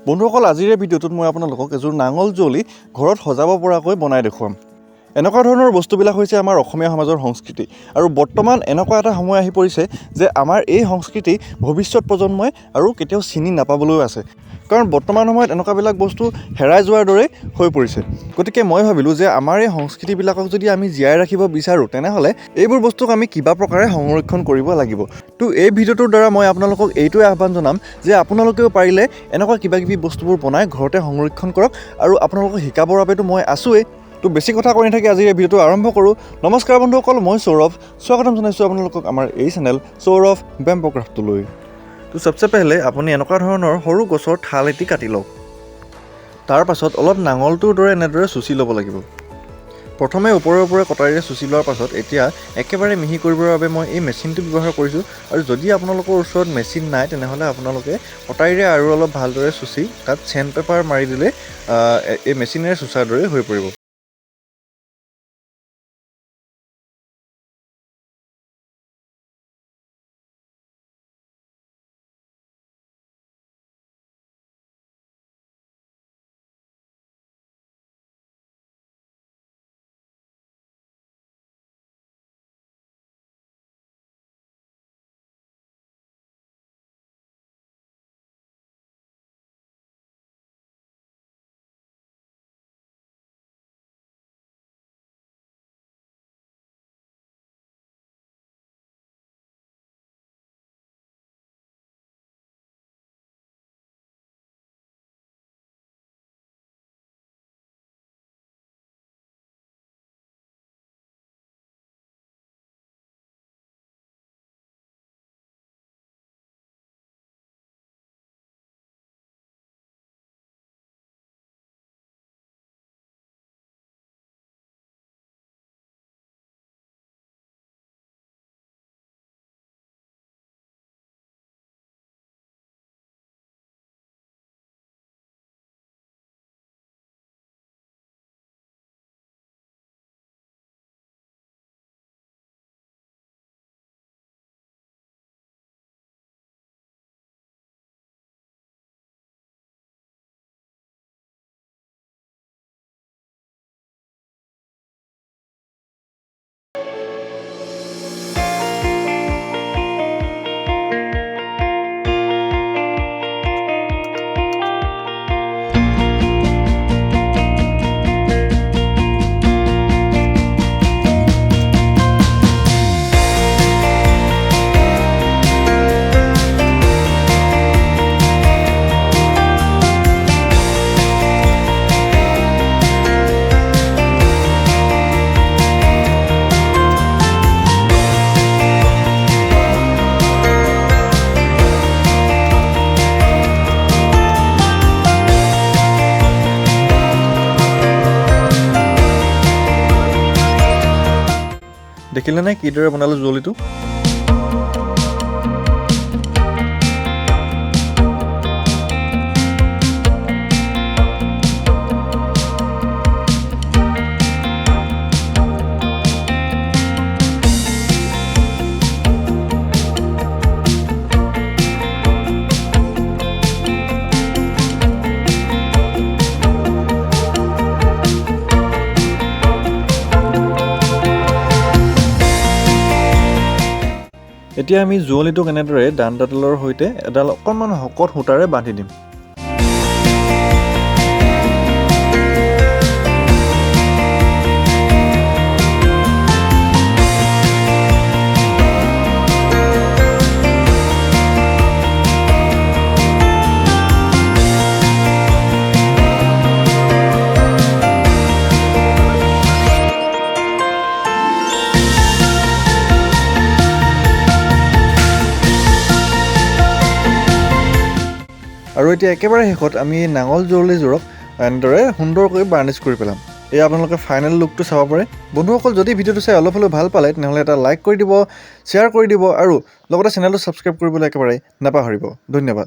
বন্ধুসকল আজিৰ ভিডিঅ'টোত মই আপোনালোকক এযোৰ নাঙল যুঁৱলি ঘৰত সজাব পৰাকৈ বনাই দেখুৱাম। এনেকুৱা ধৰণৰ বস্তুবিলাক হৈছে আমাৰ অসমীয়া সমাজৰ সংস্কৃতি আৰু বৰ্তমান এনেকুৱা এটা সময় আহি পৰিছে যে আমাৰ এই সংস্কৃতি ভৱিষ্যত প্ৰজন্মই আৰু কেতিয়াও চিনি নাপাবলৈও আছে। কাৰণ বৰ্তমান সময়ত এনেকুৱাবিলাক বস্তু হেৰাই যোৱাৰ দৰে হৈ পৰিছে। গতিকে মই ভাবিলোঁ যে আমাৰ এই সংস্কৃতিবিলাকক যদি আমি জীয়াই ৰাখিব বিচাৰোঁ তেনেহ'লে এইবোৰ বস্তুক আমি কিবা প্ৰকাৰে সংৰক্ষণ কৰিব লাগিব। তো এই ভিডিঅ'টোৰ দ্বাৰা মই আপোনালোকক এইটোৱে আহ্বান জনাম যে আপোনালোকেও পাৰিলে এনেকুৱা কিবাকিবি বস্তুবোৰ বনাই ঘৰতে সংৰক্ষণ কৰক আৰু আপোনালোকক শিকাবৰ বাবেতো মই আছোৱেই। তো বেছি কথা কৈ নাথাকি আজি এই ভিডিঅ'টো আৰম্ভ কৰোঁ। নমস্কাৰ বন্ধুসকল, মই সৌৰভ, স্বাগতম জনাইছোঁ আপোনালোকক আমাৰ এই চেনেল সৌৰভ বেম্বো ক্ৰাফ্টলৈ। তো সবচে পেহলে আপুনি এনেকুৱা ধৰণৰ সৰু গছৰ ঠাল এটি কাটি লওক। তাৰ পাছত অলপ নাঙলটোৰ দৰে এনেদৰে চুচি ল'ব লাগিব। প্ৰথমে ওপৰে ওপৰে কটাৰীৰে চুচি লোৱাৰ পাছত এতিয়া একেবাৰে মিহি কৰিবৰ বাবে মই এই মেচিনটো ব্যৱহাৰ কৰিছোঁ। আৰু যদি আপোনালোকৰ ওচৰত মেচিন নাই তেনেহ'লে আপোনালোকে কটাৰীৰে আৰু অলপ ভালদৰে চুচি তাত চেণ্ড পেপাৰ মাৰি দিলে এই মেচিনেৰে চুচাৰ দৰে হৈ পৰিব। দেখিলেনে কিদৰে বনালোঁ যুঁৱলিটো? এতিয়া আমি যুঁৱলিটোক এনেদৰে দাণ্ডাডালৰ সৈতে এডাল অকণমান শকত সূতাৰে বান্ধি দিম। আৰু এতিয়া একেবাৰে শেষত আমি এই নাঙল যুঁৱলিযোৰক এনেদৰে সুন্দৰকৈ বাৰ্নিছ কৰি পেলাম। এই আপোনালোকে ফাইনেল লুকটো চাব পাৰে। বন্ধুসকল, যদি ভিডিঅ'টো চাই অলপ হ'লেও ভাল পালে তেনেহ'লে এটা লাইক কৰি দিব, শ্বেয়াৰ কৰি দিব আৰু লগতে চেনেলটো ছাবস্ক্ৰাইব কৰিবলৈ একেবাৰে নাপাহৰিব। ধন্যবাদ।